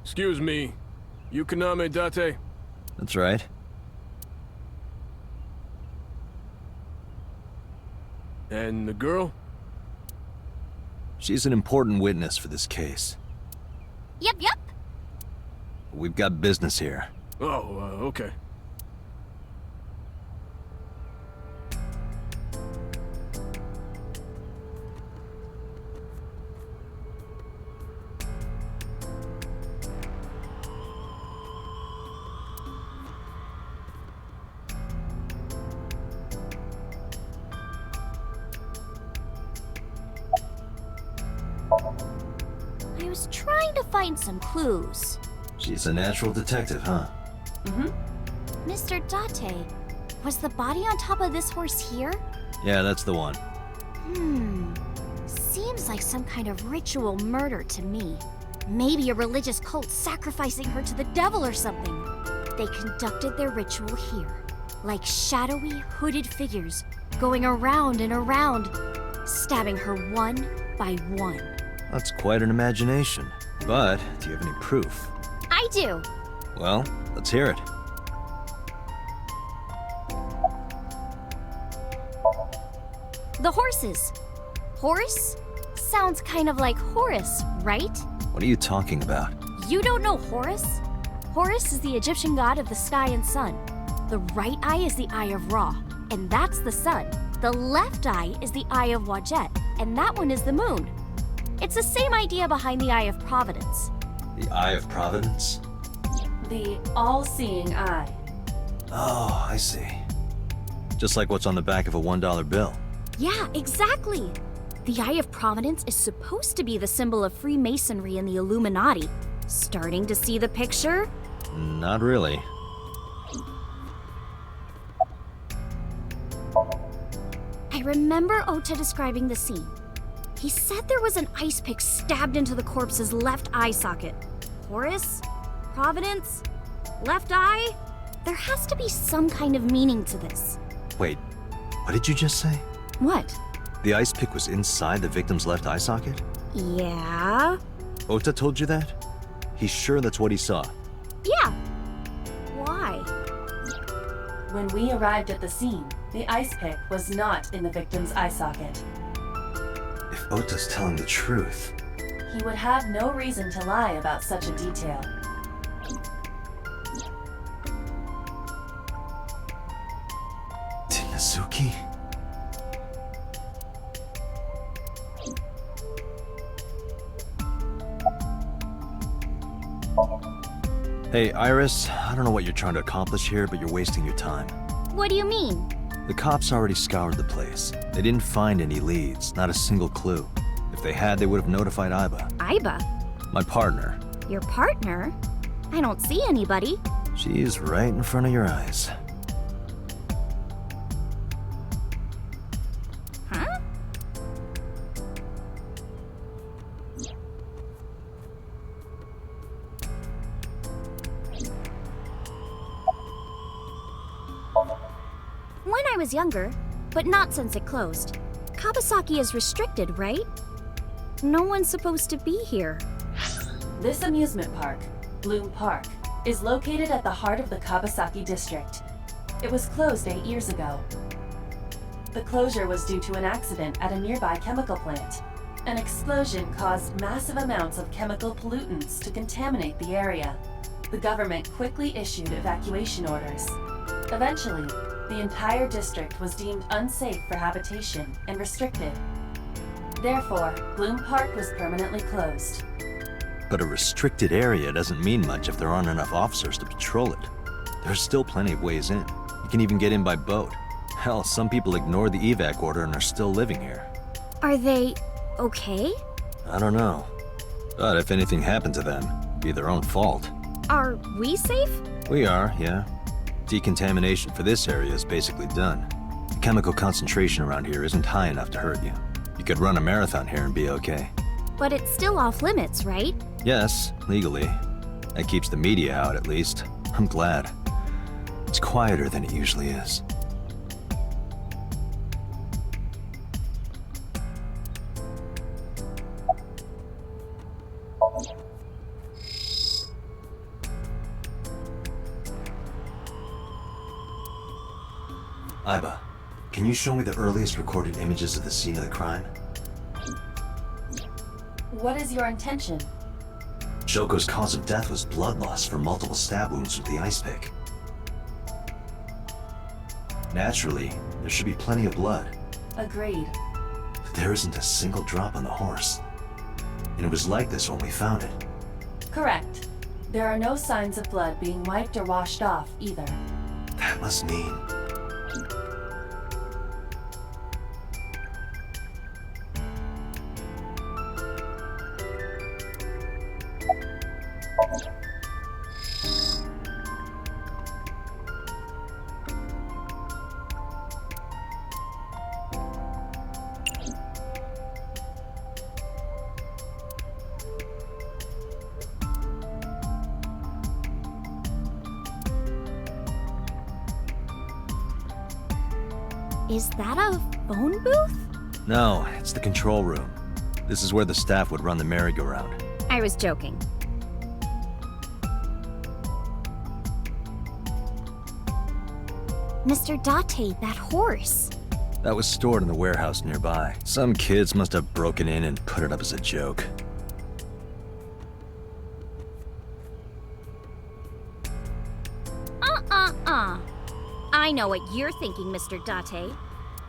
Excuse me. Yukaname Date? That's right. And the girl? She's an important witness for this case. Yep. We've got business here. Oh, okay. I was trying to find some clues. She's a natural detective, huh? Mr. Date, was the body on top of this horse here? Yeah, that's the one. Seems like some kind of ritual murder to me. Maybe a religious cult sacrificing her to the devil or something. They conducted their ritual here, like shadowy, hooded figures, going around and around, stabbing her one by one. That's quite an imagination. But, do you have any proof? I do. Well, let's hear it. The horses. Horse? Sounds kind of like Horus, right? What are you talking about? You don't know Horus? Horus is the Egyptian god of the sky and sun. The right eye is the eye of Ra, and that's the sun. The left eye is the eye of Wadjet, and that one is the moon. It's the same idea behind the eye of Providence. The Eye of Providence? The all-seeing eye. Oh, I see. Just like what's on the back of a $1 bill. Yeah, exactly. The Eye of Providence is supposed to be the symbol of Freemasonry and the Illuminati. Starting to see the picture? Not really. I remember Ota describing the scene. He said there was an ice pick stabbed into the corpse's left eye socket. Horus? Providence? Left eye? There has to be some kind of meaning to this. Wait, what did you just say? What? The ice pick was inside the victim's left eye socket? Yeah? Ota told you that? He's sure that's what he saw. Yeah. Why? When we arrived at the scene, the ice pick was not in the victim's eye socket. If Ota's telling the truth... He would have no reason to lie about such a detail. Tinazuki? Hey, Iris, I don't know what you're trying to accomplish here, but you're wasting your time. What do you mean? The cops already scoured the place. They didn't find any leads, not a single clue. If they had, they would have notified Iba. Iba? My partner. Your partner? I don't see anybody. She's right in front of your eyes. Huh? When I was younger, but not since it closed. Kawasaki is restricted, right? No one's supposed to be here. This amusement park, Bloom Park, is located at the heart of the Kawasaki district. It was closed 8 years ago. The closure was due to an accident at a nearby chemical plant. An explosion caused massive amounts of chemical pollutants to contaminate the area. The government quickly issued evacuation orders. Eventually, the entire district was deemed unsafe for habitation and restricted. Therefore, Bloom Park was permanently closed. But a restricted area doesn't mean much if there aren't enough officers to patrol it. There's still plenty of ways in. You can even get in by boat. Hell, some people ignore the evac order and are still living here. Are they okay? I don't know. But if anything happened to them, it'd be their own fault. Are we safe? We are, yeah. Decontamination for this area is basically done. The chemical concentration around here isn't high enough to hurt you. You could run a marathon here and be okay. But it's still off limits, right? Yes, legally. That keeps the media out, at least. I'm glad. It's quieter than it usually is. Iba, can you show me the earliest recorded images of the scene of the crime? What is your intention? Shoko's cause of death was blood loss from multiple stab wounds with the ice pick. Naturally, there should be plenty of blood. Agreed. But there isn't a single drop on the horse. And it was like this when we found it. Correct. There are no signs of blood being wiped or washed off, either. That must mean... Is that a phone booth? No, it's the control room. This is where the staff would run the merry-go-round. I was joking. Mr. Date, that horse. That was stored in the warehouse nearby. Some kids must have broken in and put it up as a joke. I know what you're thinking, Mr. Date.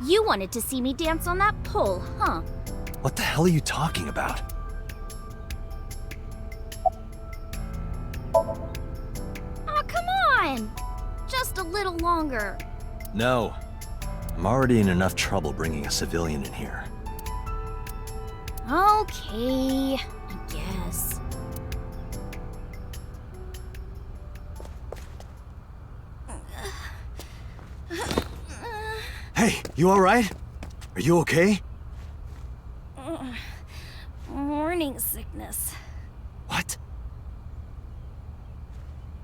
You wanted to see me dance on that pole, huh? What the hell are you talking about? Aw, come on! Just a little longer. No. I'm already in enough trouble bringing a civilian in here. Okay, I guess. Hey, you alright? Are you okay? Morning sickness. What?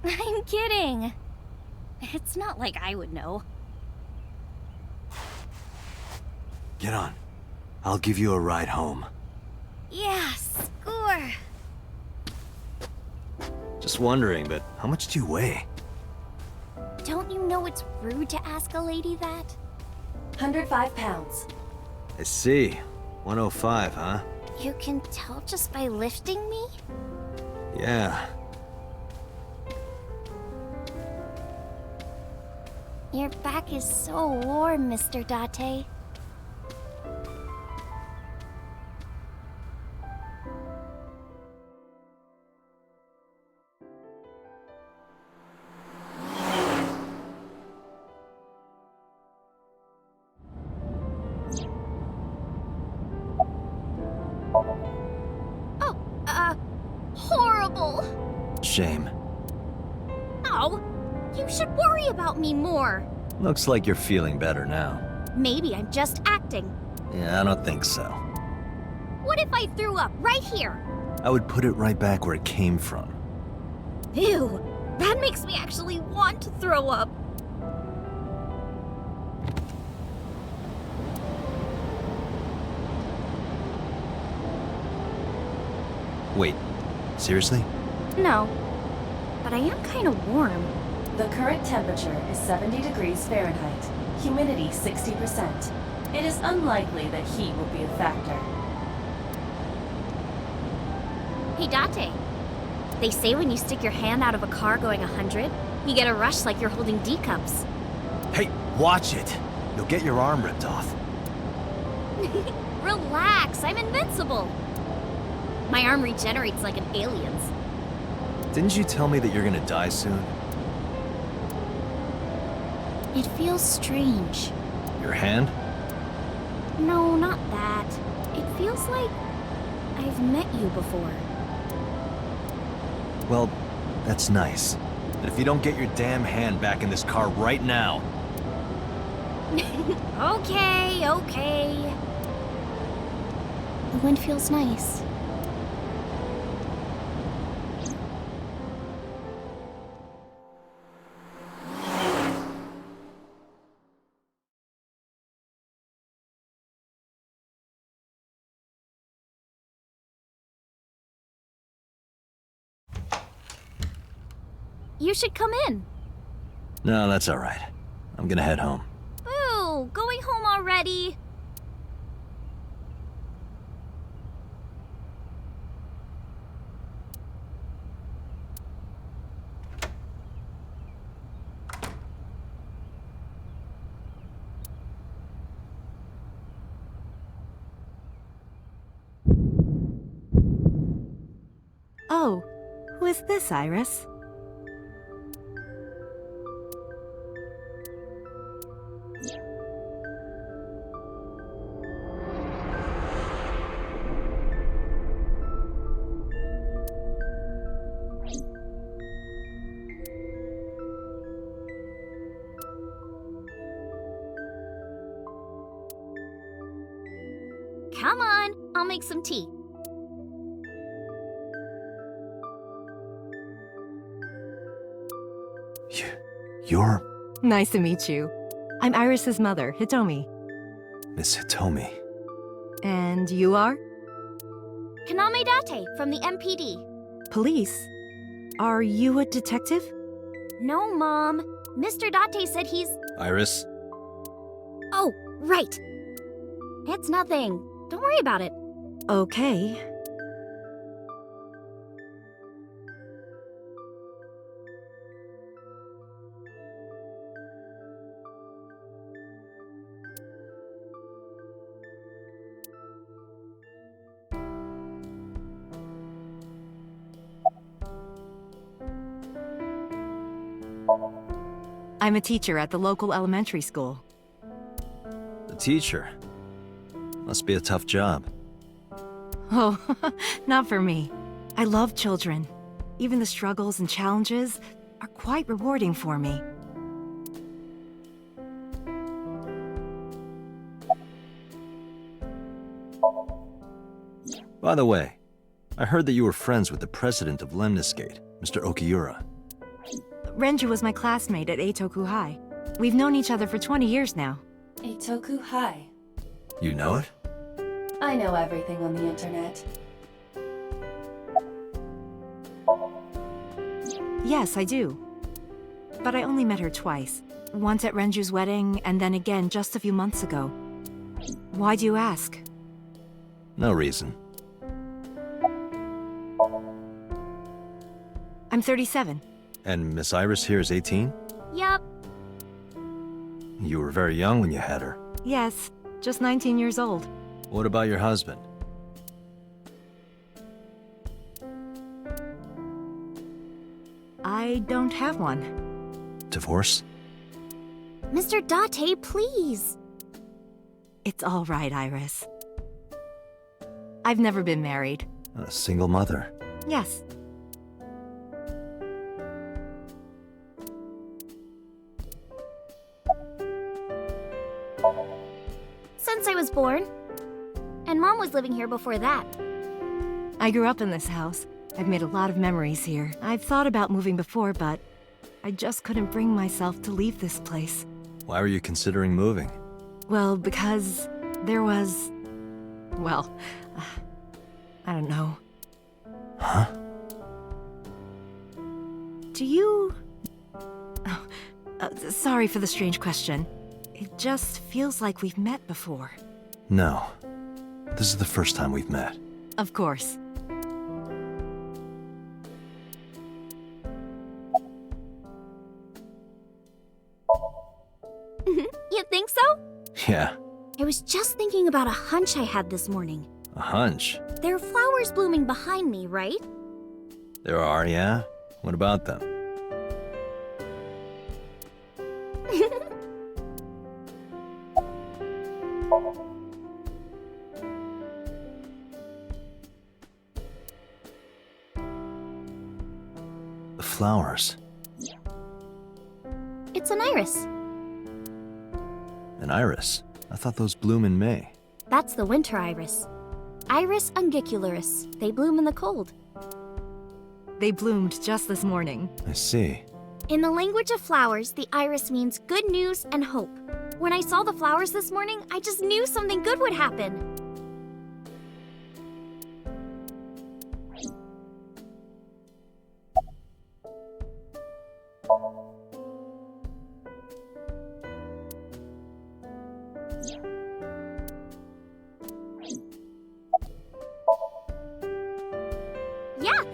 I'm kidding. It's not like I would know. Get on. I'll give you a ride home. Yeah, score. Just wondering, but how much do you weigh? Don't you know it's rude to ask a lady that? 105 pounds. I see. 105, huh? You can tell just by lifting me? Yeah. Your back is so warm, Mr. Date. Horrible! Shame. Oh, you should worry about me more. Looks like you're feeling better now. Maybe I'm just acting. Yeah, I don't think so. What if I threw up right here? I would put it right back where it came from. Ew, that makes me actually want to throw up. Wait, seriously? No, but I am kind of warm. The current temperature is 70 degrees Fahrenheit, humidity 60%. It is unlikely that heat will be a factor. Hey, Date. They say when you stick your hand out of a car going 100, you get a rush like you're holding D cups. Hey, watch it! You'll get your arm ripped off. Relax, I'm invincible. My arm regenerates like an alien's. Didn't you tell me that you're gonna die soon? It feels strange. Your hand? No, not that. It feels like I've met you before. Well, that's nice. But if you don't get your damn hand back in this car right now... Okay, okay. The wind feels nice. You should come in. No, that's alright. I'm gonna head home. ready. Oh, who is this, Iris? Come on, I'll make some tea. You're Nice to meet you. I'm Iris's mother, Hitomi. Miss Hitomi. And you are? Kaname Date from the MPD. Police? Are you a detective? No, Mom. Mr. Date said he's... Iris? Oh, right. It's nothing. Don't worry about it. Okay. I'm a teacher at the local elementary school. A teacher? Must be a tough job. Oh, not for me. I love children. Even the struggles and challenges are quite rewarding for me. By the way, I heard that you were friends with the president of Lemniscate, Mr. Okiura. Renju was my classmate at Eitoku High. We've known each other for 20 years now. Eitoku High. You know it? I know everything on the internet. Yes, I do. But I only met her twice. Once at Renju's wedding, and then again just a few months ago. Why do you ask? No reason. I'm 37. And Miss Iris here is 18? Yup. You were very young when you had her. Yes, just 19 years old. What about your husband? I don't have one. Divorce? Mr. Date, please. It's all right, Iris. I've never been married. A single mother? Yes. Since I was born. And Mom was living here before that. I grew up in this house. I've made a lot of memories here. I've thought about moving before, but I just couldn't bring myself to leave this place. Why were you considering moving? Well, because there was... well, I don't know. Huh? Do you... Oh, sorry for the strange question. It just feels like we've met before. No. This is the first time we've met. Of course. You think so? Yeah. I was just thinking about a hunch I had this morning. A hunch. There are flowers blooming behind me, right? There are, yeah? What about them? The flowers. It's an iris. An iris? I thought those bloom in May. That's the winter iris. Iris ungicularis. They bloom in the cold. They bloomed just this morning. I see. In the language of flowers, the iris means good news and hope. When I saw the flowers this morning, I just knew something good would happen.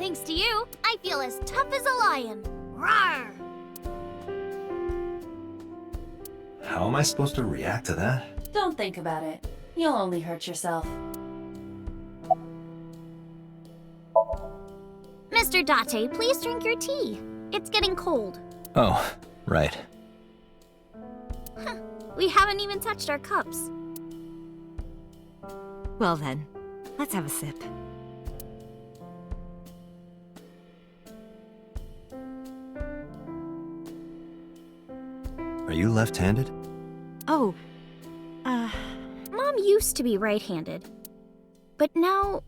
Thanks to you, I feel as tough as a lion. Rawr! How am I supposed to react to that? Don't think about it. You'll only hurt yourself. Mr. Date, please drink your tea. It's getting cold. Oh, right. We haven't even touched our cups. Well then, let's have a sip. Are you left-handed? Oh, Mom used to be right-handed, but now...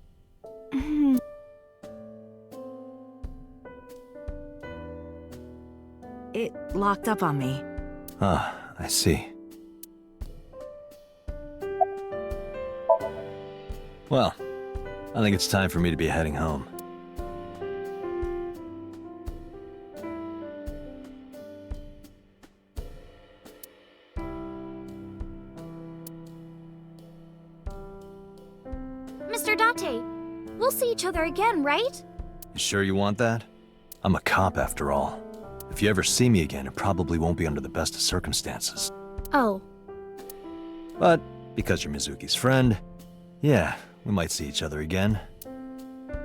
it locked up on me. Ah, I see. Well, I think it's time for me to be heading home. Mr. Date, we'll see each other again, right? You sure you want that? I'm a cop after all. If you ever see me again, it probably won't be under the best of circumstances. Oh, But because you're Mizuki's friend, yeah, we might see each other again.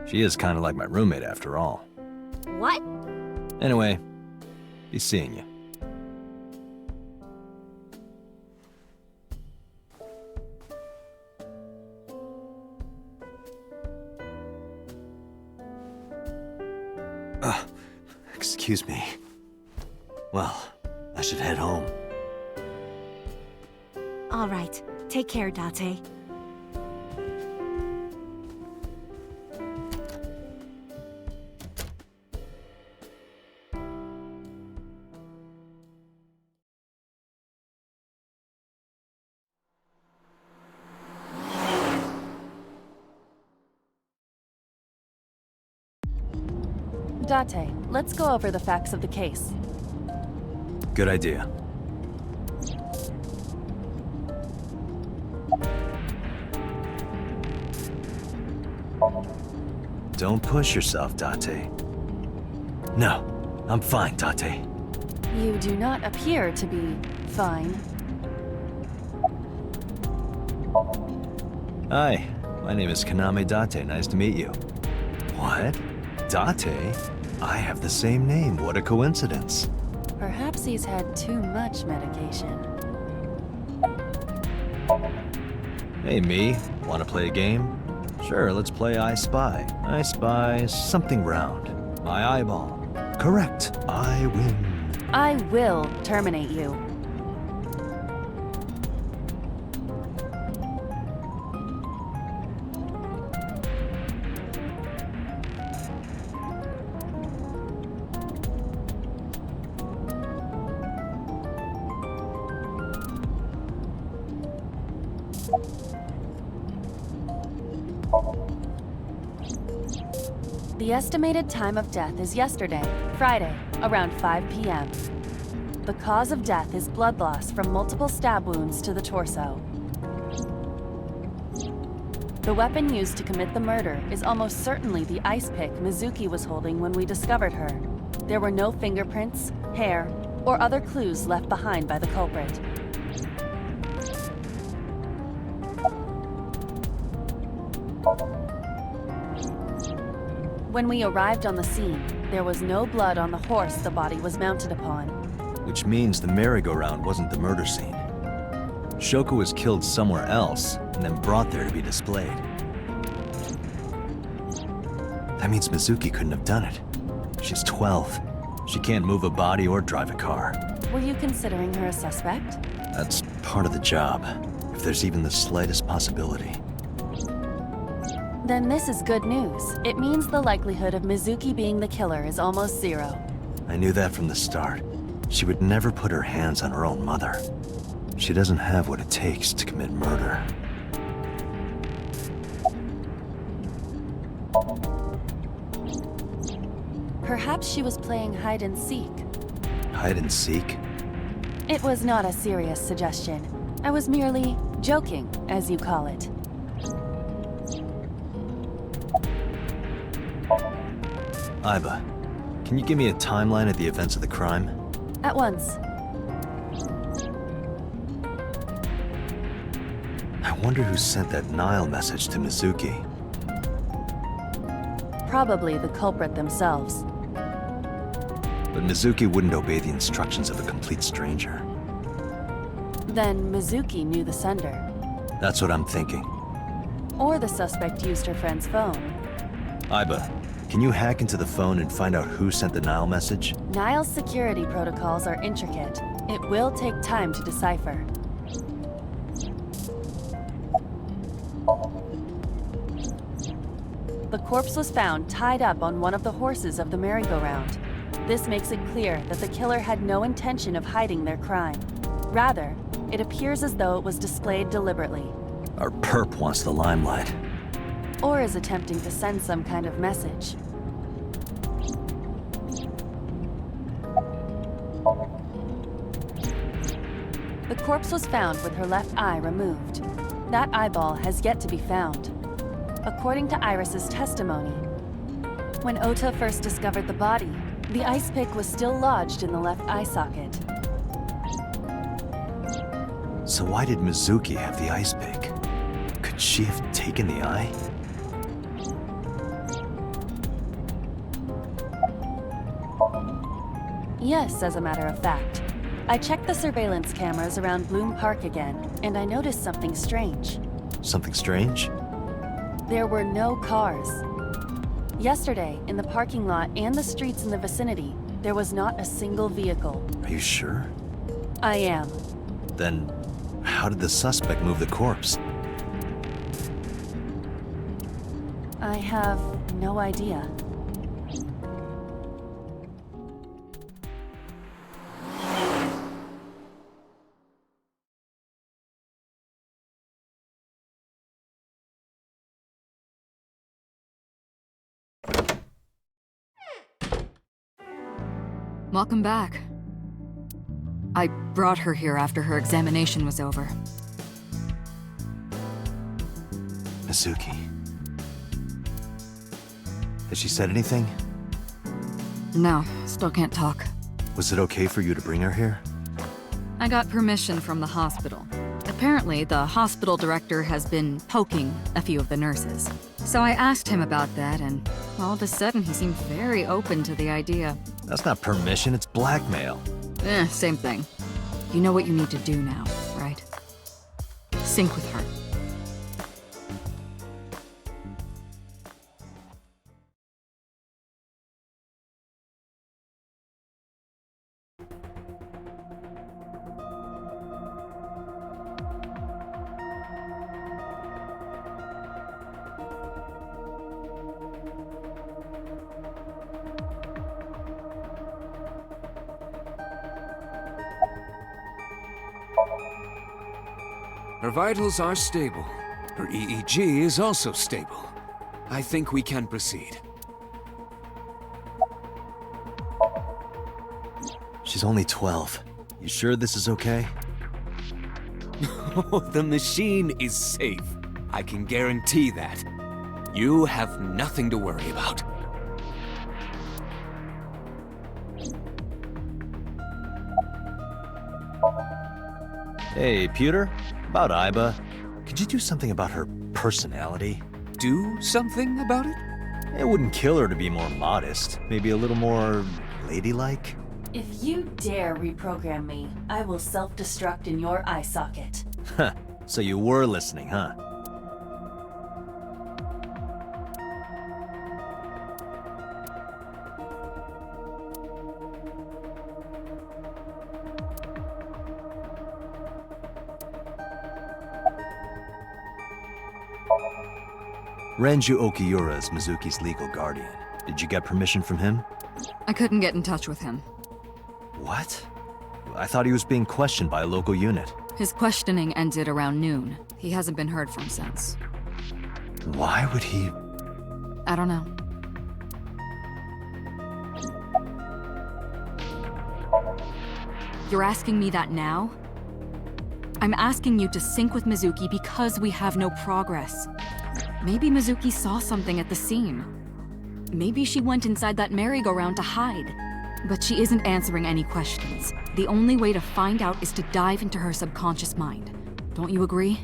She is kind of like my roommate after all. what? Anyway, be seeing you. Excuse me. Well, I should head home. All right, take care, Date. Date, let's go over the facts of the case. Good idea. Don't push yourself, Date. No, I'm fine, Date. You do not appear to be fine. Hi, my name is Kaname Date. Nice to meet you. What? Date? I have the same name. What a coincidence. Perhaps he's had too much medication. Hey, me. Want to play a game? Sure, let's play I Spy. I spy something round. My eyeball. Correct. I win. I will terminate you. The estimated time of death is yesterday, Friday, around 5 p.m. The cause of death is blood loss from multiple stab wounds to the torso. The weapon used to commit the murder is almost certainly the ice pick Mizuki was holding when we discovered her. There were no fingerprints, hair, or other clues left behind by the culprit. When we arrived on the scene, there was no blood on the horse the body was mounted upon. Which means the merry-go-round wasn't the murder scene. Shoko was killed somewhere else and then brought there to be displayed. That means Mizuki couldn't have done it. She's 12. She can't move a body or drive a car. Were you considering her a suspect? That's part of the job, if there's even the slightest possibility. Then this is good news. It means the likelihood of Mizuki being the killer is almost zero. I knew that from the start. She would never put her hands on her own mother. She doesn't have what it takes to commit murder. Perhaps she was playing hide and seek. Hide and seek? It was not a serious suggestion. I was merely joking, as you call it. Iba, can you give me a timeline of the events of the crime? At once. I wonder who sent that Nile message to Mizuki. Probably the culprit themselves. But Mizuki wouldn't obey the instructions of a complete stranger. Then Mizuki knew the sender. That's what I'm thinking. Or the suspect used her friend's phone. Iba, can you hack into the phone and find out who sent the Nile message? Nile's security protocols are intricate. It will take time to decipher. The corpse was found tied up on one of the horses of the merry-go-round. This makes it clear that the killer had no intention of hiding their crime. Rather, it appears as though it was displayed deliberately. Our perp wants the limelight. Or is attempting to send some kind of message. The corpse was found with her left eye removed. That eyeball has yet to be found. According to Iris's testimony, when Ota first discovered the body, the ice pick was still lodged in the left eye socket. So why did Mizuki have the ice pick? Could she have taken the eye? Yes, as a matter of fact. I checked the surveillance cameras around Bloom Park again, and I noticed something strange. Something strange? There were no cars. Yesterday, in the parking lot and the streets in the vicinity, there was not a single vehicle. Are you sure? I am. Then, how did the suspect move the corpse? I have no idea. Welcome back. I brought her here after her examination was over. Mizuki. Has she said anything? No, still can't talk. Was it okay for you to bring her here? I got permission from the hospital. Apparently, the hospital director has been poking a few of the nurses. So I asked him about that, and all of a sudden he seemed very open to the idea. That's not permission, it's blackmail. Same thing. You know what you need to do now, right? Sync with her. Her vitals are stable. Her EEG is also stable. I think we can proceed. She's only 12. You sure this is okay? The machine is safe. I can guarantee that. You have nothing to worry about. Hey, Pewter? About Iba. Could you do something about her personality? Do something about it? It wouldn't kill her to be more modest. Maybe a little more ladylike? If you dare reprogram me, I will self-destruct in your eye socket. Huh. So you were listening, huh? Renju Okiura is Mizuki's legal guardian. Did you get permission from him? I couldn't get in touch with him. What? I thought he was being questioned by a local unit. His questioning ended around noon. He hasn't been heard from since. Why would he... I don't know. You're asking me that now? I'm asking you to sync with Mizuki because we have no progress. Maybe Mizuki saw something at the scene. maybe she went inside that merry-go-round to hide. But she isn't answering any questions. The only way to find out is to dive into her subconscious mind. Don't you agree?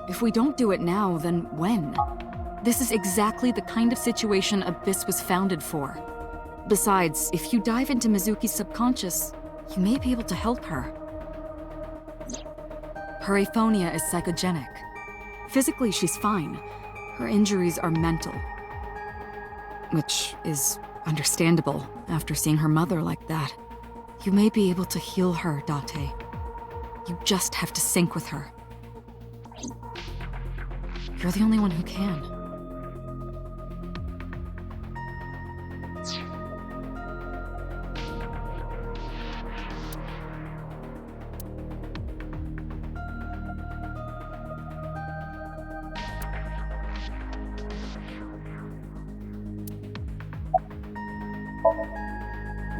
If we don't do it now, then when? This is exactly the kind of situation Abyss was founded for. Besides, if you dive into Mizuki's subconscious, you may be able to help her. Her aphonia is psychogenic. Physically, she's fine. Her injuries are mental. Which is understandable after seeing her mother like that. You may be able to heal her, Date. You just have to sync with her. You're the only one who can.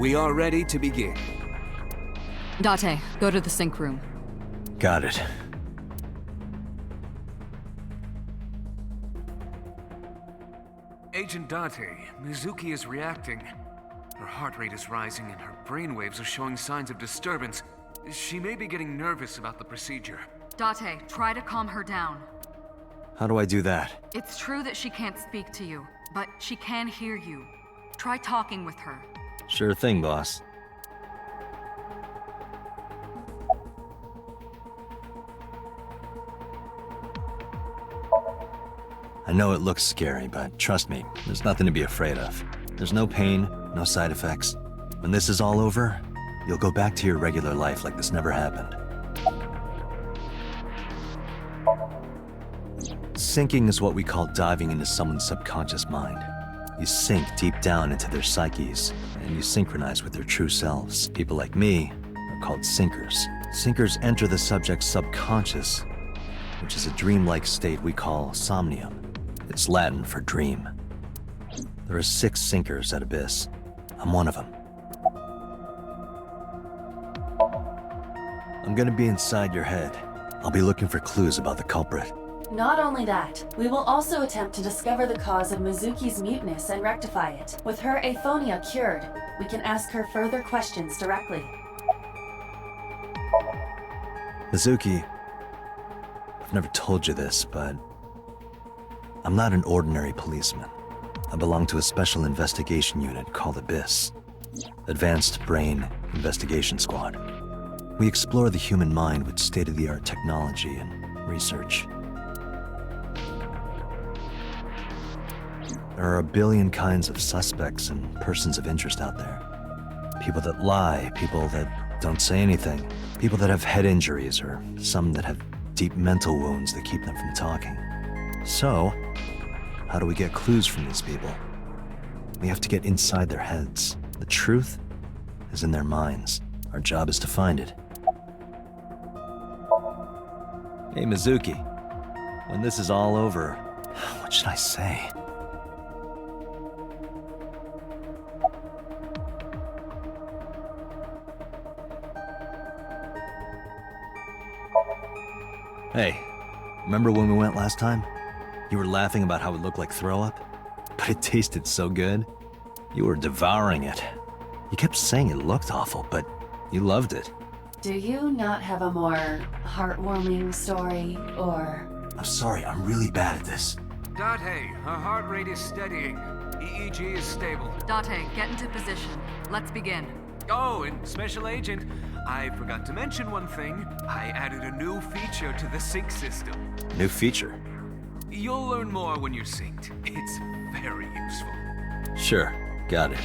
We are ready to begin. Date, go to the sync room. Got it. Agent Date, Mizuki is reacting. Her heart rate is rising and her brainwaves are showing signs of disturbance. She may be getting nervous about the procedure. Date, try to calm her down. How do I do that? It's true that she can't speak to you, but she can hear you. Try talking with her. Sure thing, boss. I know it looks scary, but trust me, there's nothing to be afraid of. There's no pain, no side effects. When this is all over, you'll go back to your regular life like this never happened. Sinking is what we call diving into someone's subconscious mind. You sink deep down into their psyches, and you synchronize with their true selves. People like me are called sinkers. Sinkers enter the subject's subconscious, which is a dreamlike state we call Somnium. It's Latin for dream. There are 6 sinkers at Abyss. I'm one of them. I'm gonna be inside your head. I'll be looking for clues about the culprit. Not only that, we will also attempt to discover the cause of Mizuki's muteness and rectify it. With her aphonia cured, we can ask her further questions directly. Mizuki, I've never told you this, but I'm not an ordinary policeman. I belong to a special investigation unit called Abyss. Advanced Brain Investigation Squad. We explore the human mind with state-of-the-art technology and research. There are a billion kinds of suspects and persons of interest out there. People that lie, people that don't say anything, people that have head injuries, or some that have deep mental wounds that keep them from talking. So, how do we get clues from these people? We have to get inside their heads. The truth is in their minds. Our job is to find it. Hey, Mizuki. When this is all over, what should I say? Hey, remember when we went last time? You were laughing about how it looked like throw up? But it tasted so good. You were devouring it. You kept saying it looked awful, but you loved it. Do you not have a more heartwarming story, or... I'm sorry, I'm really bad at this. Date, her heart rate is steadying. EEG is stable. Date, get into position. Let's begin. Oh, and Special Agent, I forgot to mention one thing. I added a new feature to the sync system. New feature? You'll learn more when you're synced. It's very useful. Sure, got it.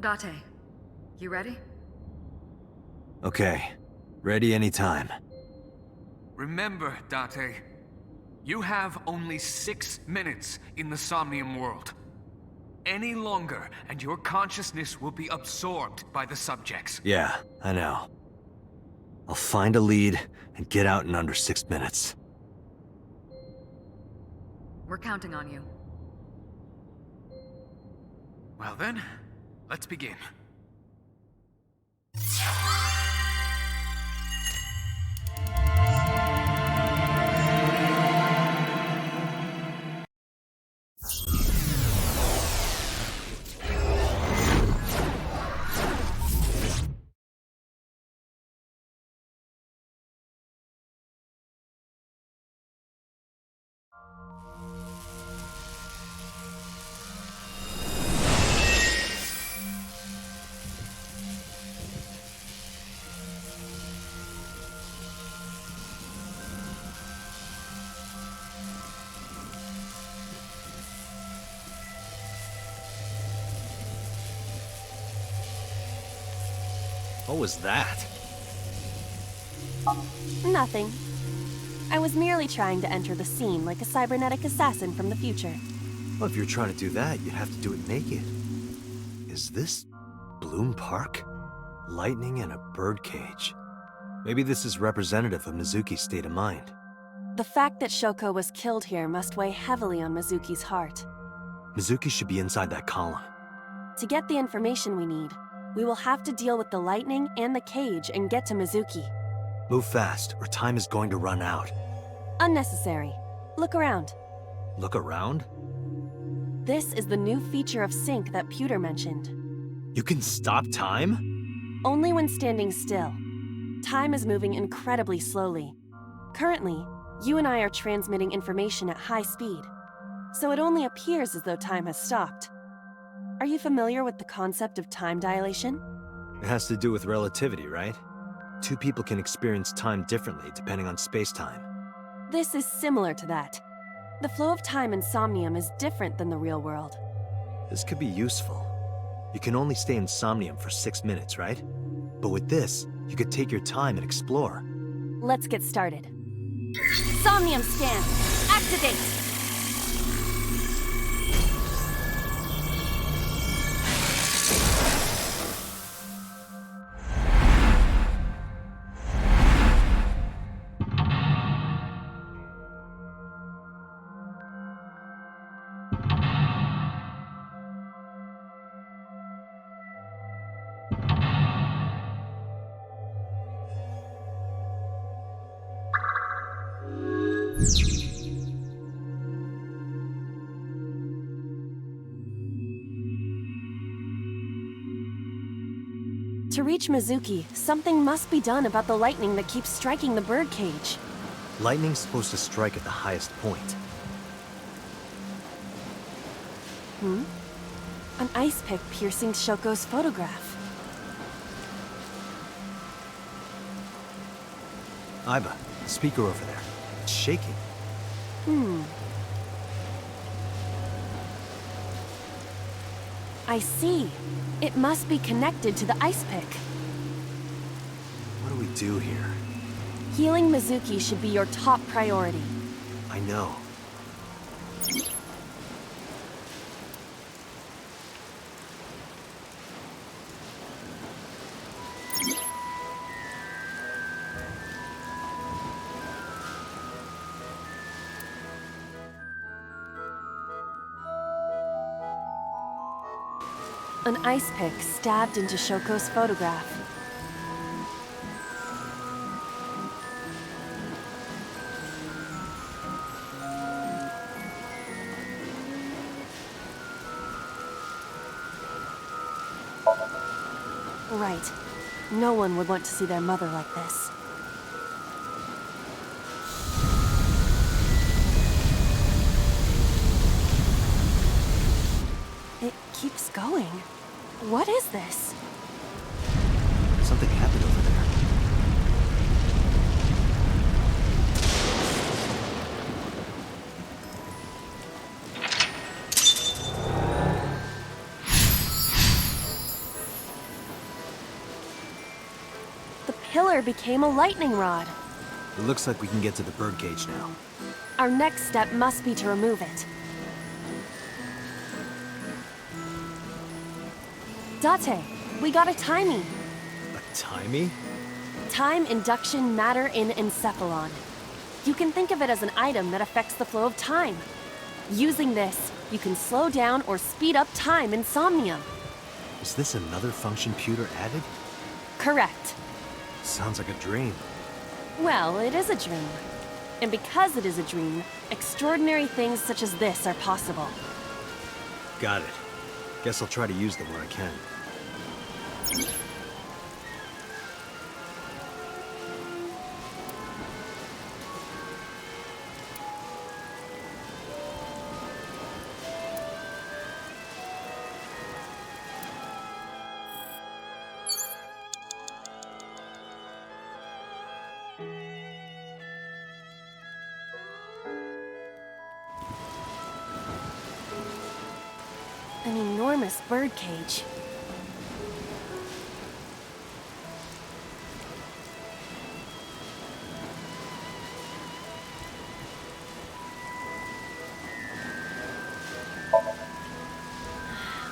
Date, you ready? Okay, ready anytime. Remember, Date, you have only 6 minutes in the Somnium world. Any longer, and your consciousness will be absorbed by the subjects. Yeah, I know. I'll find a lead and get out in under 6 minutes. We're counting on you. Well then, let's begin. What was that? Nothing. I was merely trying to enter the scene like a cybernetic assassin from the future. Well, if you're trying to do that, you'd have to do it naked. Is this Bloom Park? Lightning and a birdcage. Maybe this is representative of Mizuki's state of mind. The fact that Shoko was killed here must weigh heavily on Mizuki's heart. Mizuki should be inside that column. To get the information we need, we will have to deal with the lightning and the cage and get to Mizuki. Move fast, or time is going to run out. Unnecessary. Look around. Look around? This is the new feature of Sync that Pewter mentioned. You can stop time? Only when standing still. Time is moving incredibly slowly. Currently, you and I are transmitting information at high speed, so it only appears as though time has stopped. Are you familiar with the concept of time dilation? It has to do with relativity, right? Two people can experience time differently depending on space-time. This is similar to that. The flow of time in Somnium is different than the real world. This could be useful. You can only stay in Somnium for 6 minutes, right? But with this, you could take your time and explore. Let's get started. Somnium scan! Activate! To reach Mizuki, something must be done about the lightning that keeps striking the birdcage. Lightning's supposed to strike at the highest point. An ice pick piercing Shoko's photograph. Aiba, the speaker over there. It's shaking. I see. It must be connected to the ice pick. What do we do here? Healing Mizuki should be your top priority. I know. An ice pick stabbed into Shoko's photograph. Right. No one would want to see their mother like this. It keeps going. What is this? Something happened over there. The pillar became a lightning rod. It looks like we can get to the birdcage now. Our next step must be to remove it. Date, we got a timing. A timey? Time induction matter in encephalon. You can think of it as an item that affects the flow of time. Using this, you can slow down or speed up time in Somnium. Is this another function Pewter added? Correct. Sounds like a dream. Well, it is a dream. And because it is a dream, extraordinary things such as this are possible. Got it. Guess I'll try to use them where I can. An enormous birdcage.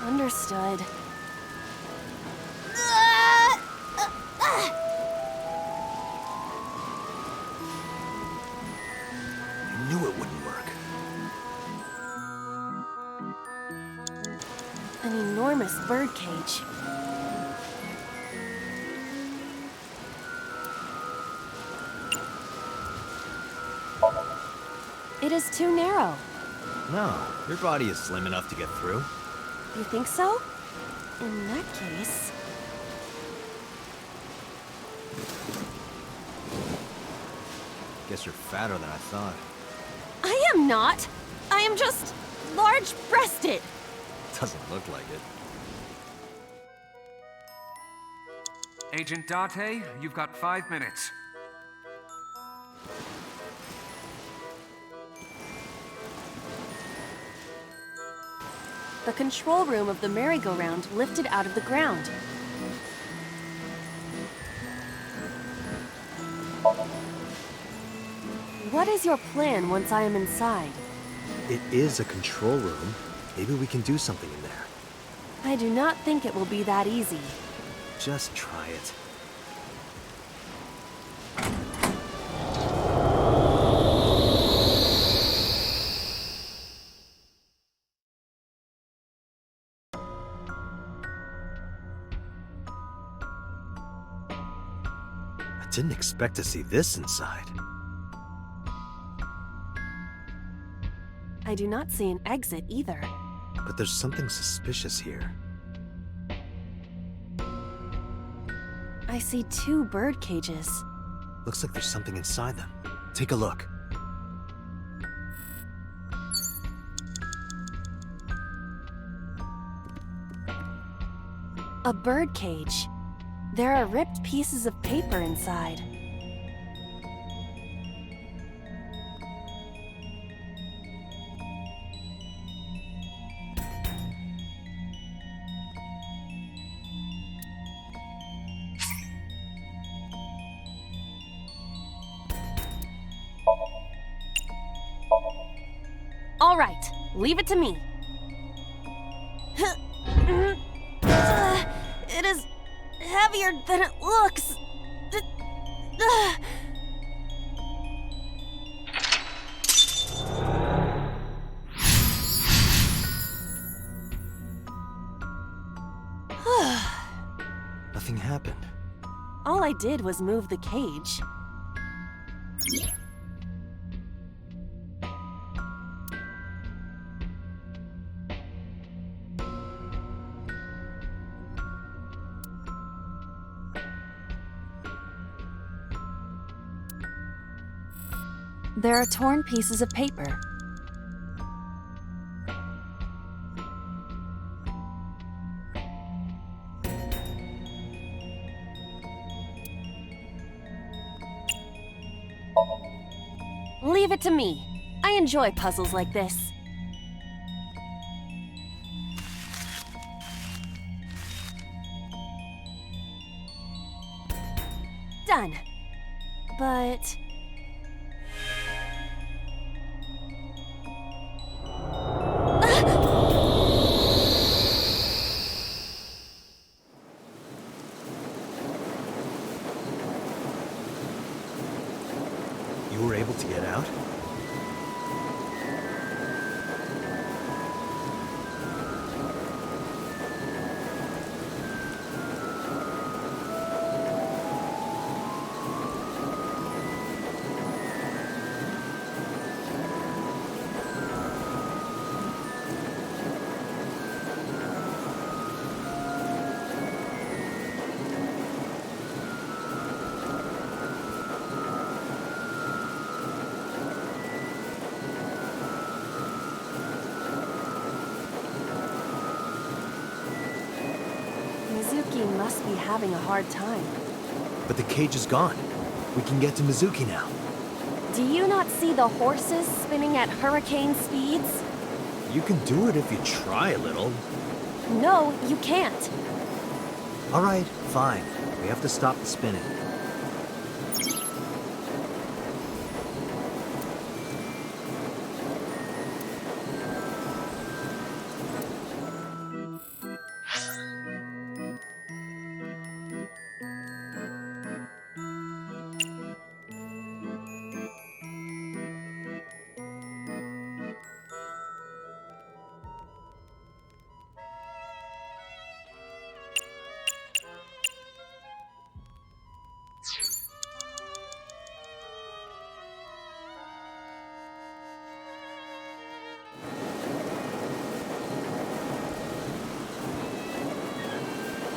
Understood. I knew it wouldn't work. An enormous birdcage. It is too narrow. No, your body is slim enough to get through. You think so? In that case... Guess you're fatter than I thought. I am not! I am just... large-breasted! Doesn't look like it. Agent Date, you've got 5 minutes. The control room of the merry-go-round lifted out of the ground. What is your plan once I am inside? It is a control room. Maybe we can do something in there. I do not think it will be that easy. Just try it. I didn't expect to see this inside. I do not see an exit either. But there's something suspicious here. I see 2 bird cages. Looks like there's something inside them. Take a look. A bird cage. There are ripped pieces of paper inside. All right, leave it to me. It is heavier than it looks. Nothing happened. All I did was move the cage. There are torn pieces of paper. Leave it to me. I enjoy puzzles like this. Done. But... You were able to get out? must be having a hard time. But the cage is gone. We can get to Mizuki now. Do you not see the horses spinning at hurricane speeds? You can do it if you try a little. No, you can't. All right, fine. We have to stop the spinning.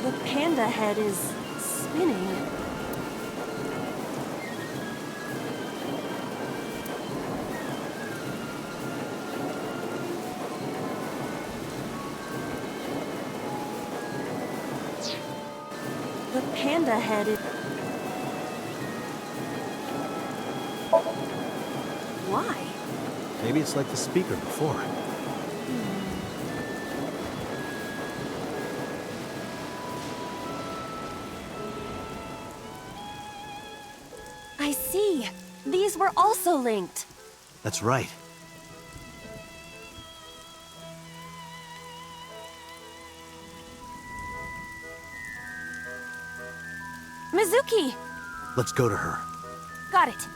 The panda head is spinning. The panda head is... Why? Maybe it's like the speaker before. I see. These were also linked. That's right. Mizuki! Let's go to her. Got it.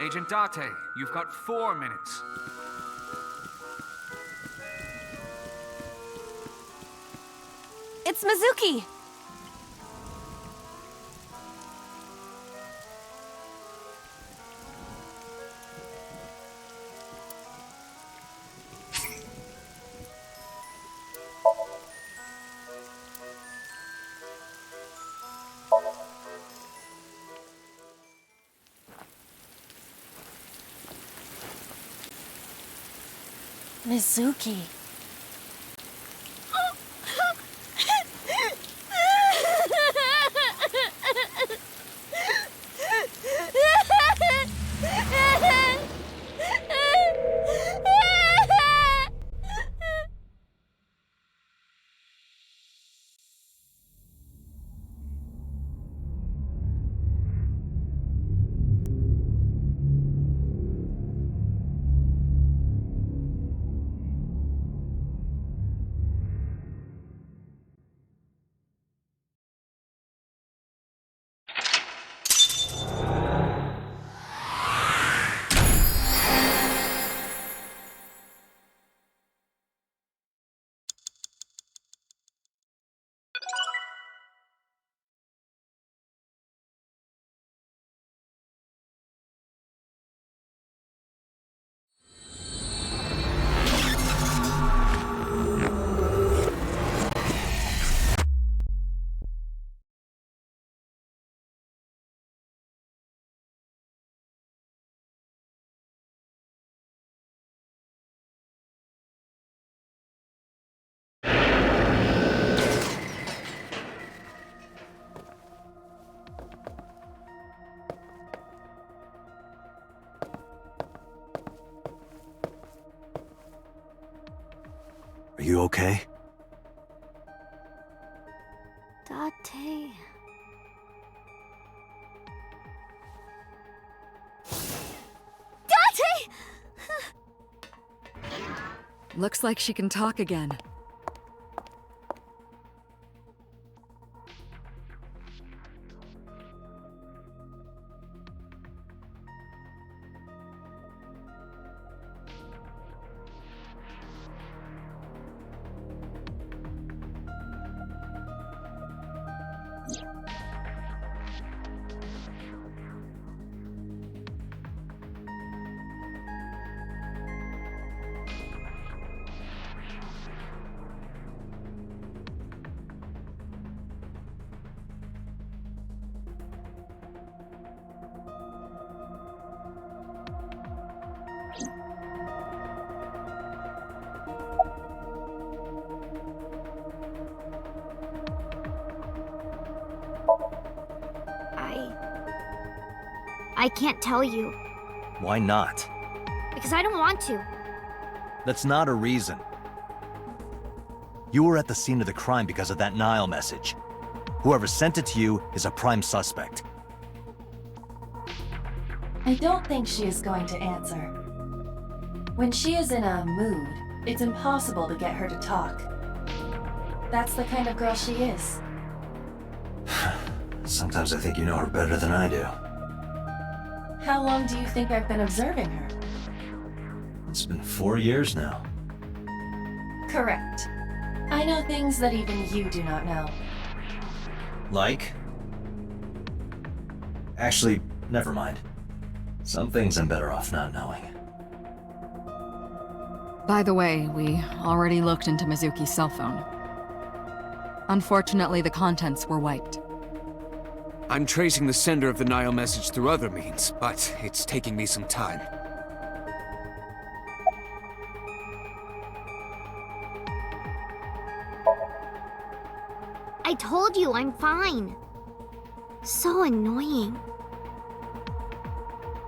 Agent Date, you've got 4 minutes. It's Mizuki! Mizuki. Are you okay? Date. Date! Looks like she can talk again. I can't tell you, Why not? because I don't want to. That's not a reason. You were at the scene of the crime because of that Nile message. Whoever sent it to you is a prime suspect. I don't think she is going to answer. When she is in a mood, it's impossible to get her to talk. That's the kind of girl she is. Sometimes I think you know her better than I do. How long do you think I've been observing her? It's been 4 years now. Correct. I know things that even you do not know. Like? Actually, never mind. Some things I'm better off not knowing. By the way, we already looked into Mizuki's cell phone. Unfortunately, the contents were wiped. I'm tracing the sender of the Nile message through other means, but it's taking me some time. I told you I'm fine. So annoying.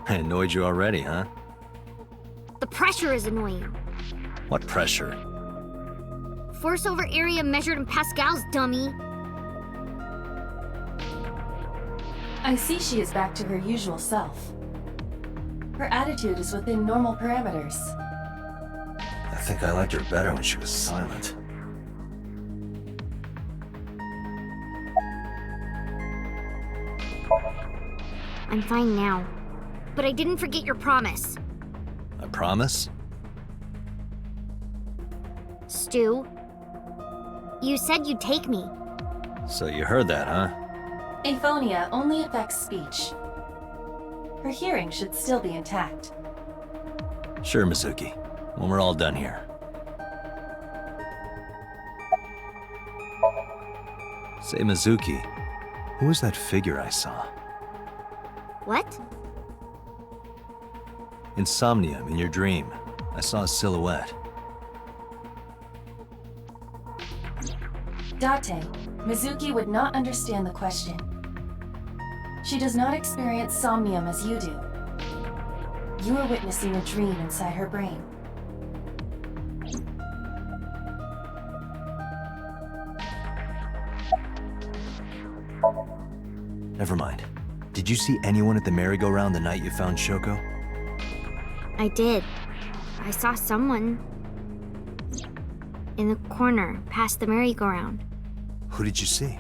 I annoyed you already, huh? The pressure is annoying. What pressure? Force over area measured in pascals, dummy. I see she is back to her usual self. Her attitude is within normal parameters. I think I liked her better when she was silent. I'm fine now. But I didn't forget your promise. I promise? Stu, you said you'd take me. So you heard that, huh? Aphonia only affects speech. Her hearing should still be intact. Sure, Mizuki. When we're all done here. Say, Mizuki, who was that figure I saw? What? In Somnium, in your dream, I saw a silhouette. Date, Mizuki would not understand the question. She does not experience somnium as you do. You are witnessing a dream inside her brain. Never mind. Did you see anyone at the merry-go-round the night you found Shoko? I did. I saw someone in the corner past the merry-go-round. Who did you see?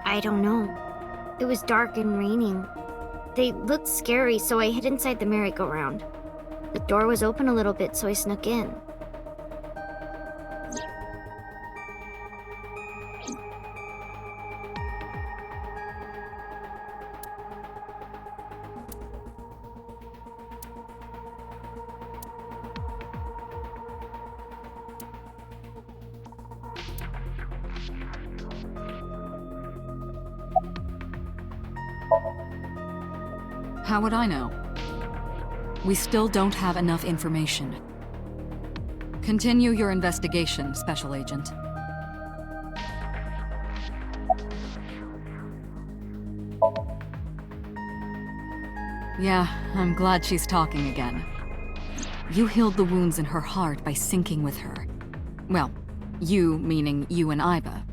I don't know. It was dark and raining. They looked scary, so I hid inside the merry-go-round. The door was open a little bit, so I snuck in. How would I know? We still don't have enough information. Continue your investigation, Special Agent. Yeah, I'm glad she's talking again. You healed the wounds in her heart by syncing with her. Well, you meaning you and Iba.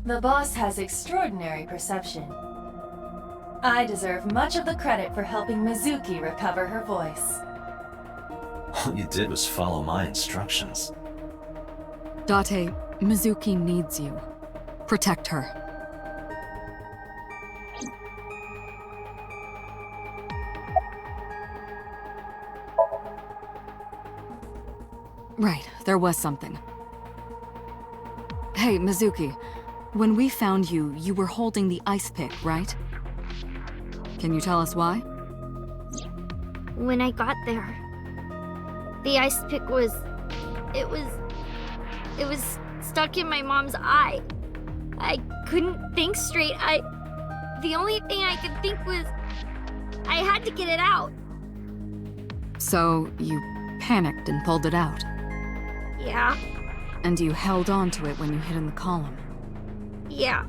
The boss has extraordinary perception. I deserve much of the credit for helping Mizuki recover her voice. All you did was follow my instructions. Date, Mizuki needs you. Protect her. Right, there was something. Hey, Mizuki. When we found you, you were holding the ice pick, right? Can you tell us why? When I got there, the ice pick was... It was stuck in my mom's eye. I couldn't think straight. The only thing I could think was... I had to get it out. So, you panicked and pulled it out. Yeah, And you held on to it when you hid in the column. yeah.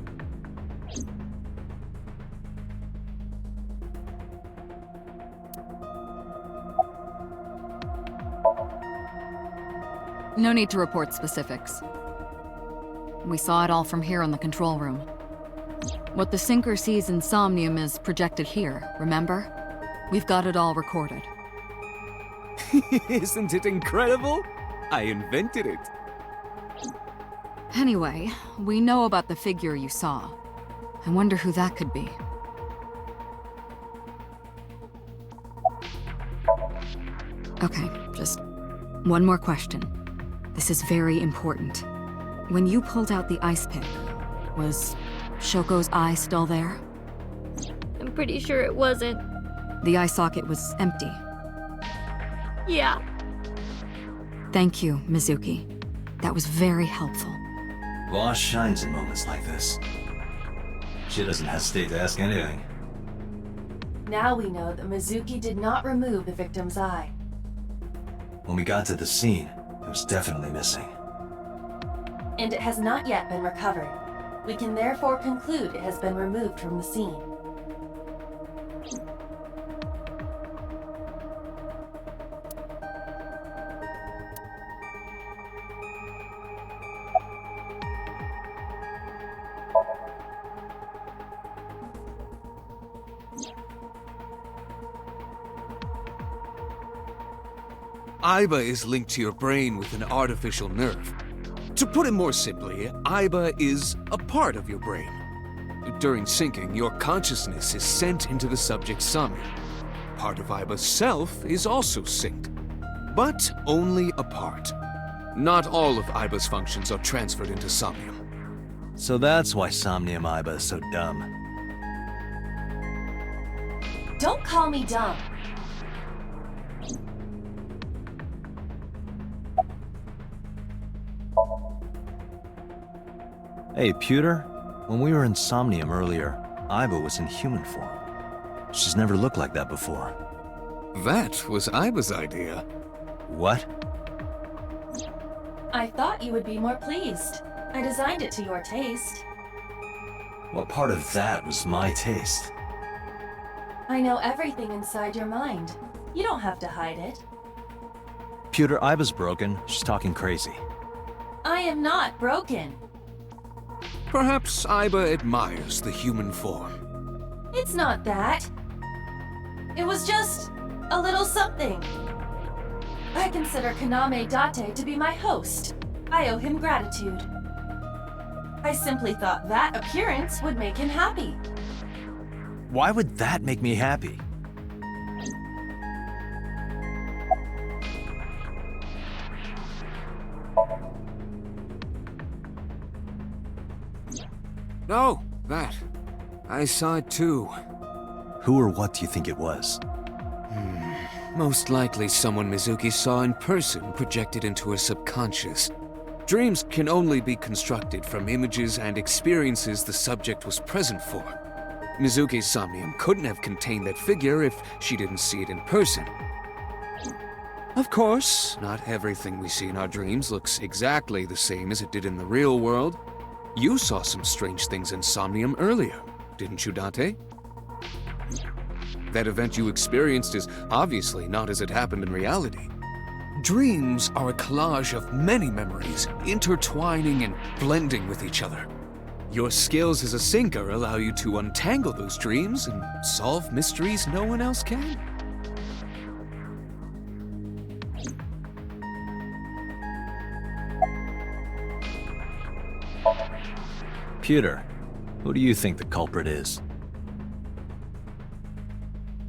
No need to report specifics. We saw it all from here in the control room. What the sinker sees in Somnium is projected here, remember? We've got it all recorded. Isn't it incredible? I invented it. Anyway, we know about the figure you saw. I wonder who that could be. Okay, just one more question. This is very important. When you pulled out the ice pick, was Shoko's eye still there? I'm pretty sure it wasn't. The eye socket was empty. Yeah. Thank you, Mizuki. That was very helpful. Boss shines in moments like this. She doesn't hesitate to ask anything. Now we know that Mizuki did not remove the victim's eye. When we got to the scene, it was definitely missing. And it has not yet been recovered. We can therefore conclude it has been removed from the scene. Aiba is linked to your brain with an artificial nerve. To put it more simply, Aiba is a part of your brain. During syncing, your consciousness is sent into the subject's Somnium. Part of Aiba's self is also synced, but only a part. Not all of Aiba's functions are transferred into Somnium. So that's why Somnium Aiba is so dumb. Don't call me dumb. Hey, Pewter, when we were in Somnium earlier, Aiba was in human form. She's never looked like that before. That was Aiba's idea. What? I thought you would be more pleased. I designed it to your taste. What part of that was my taste? I know everything inside your mind. You don't have to hide it. Pewter, Aiba's broken. She's talking crazy. I am not broken. Perhaps Aiba admires the human form. It's not that. It was just a little something. I consider Kaname Date to be my host. I owe him gratitude. I simply thought that appearance would make him happy. Why would that make me happy? Oh, that. I saw it too. Who or what do you think it was? Most likely someone Mizuki saw in person projected into her subconscious. Dreams can only be constructed from images and experiences the subject was present for. Mizuki's Somnium couldn't have contained that figure if she didn't see it in person. Of course, not everything we see in our dreams looks exactly the same as it did in the real world. You saw some strange things in Somnium earlier, didn't you, Date? That event you experienced is obviously not as it happened in reality. Dreams are a collage of many memories, intertwining and blending with each other. Your skills as a sinker allow you to untangle those dreams and solve mysteries no one else can. Pewter, who do you think the culprit is?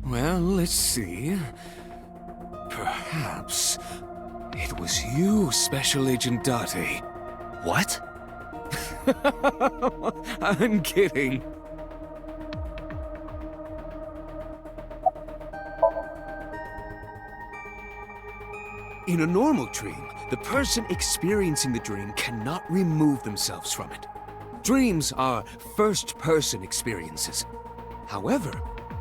Well, let's see. Perhaps it was you, Special Agent Date. What? I'm kidding. In a normal dream, the person experiencing the dream cannot remove themselves from it. Dreams are first-person experiences. However,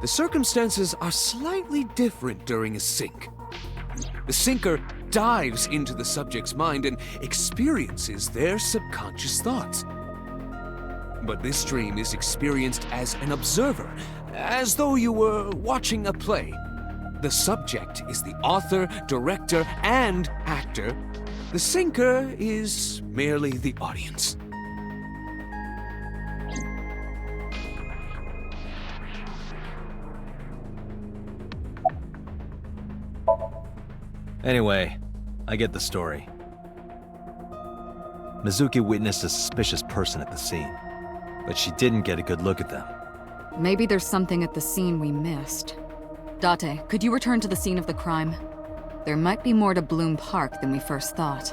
the circumstances are slightly different during a sync. The sinker dives into the subject's mind and experiences their subconscious thoughts. But this dream is experienced as an observer, as though you were watching a play. The subject is the author, director, and actor, The sinker is merely the audience. Anyway, I get the story. Mizuki witnessed a suspicious person at the scene, but she didn't get a good look at them. Maybe there's something at the scene we missed. Date, could you return to the scene of the crime? There might be more to Bloom Park than we first thought.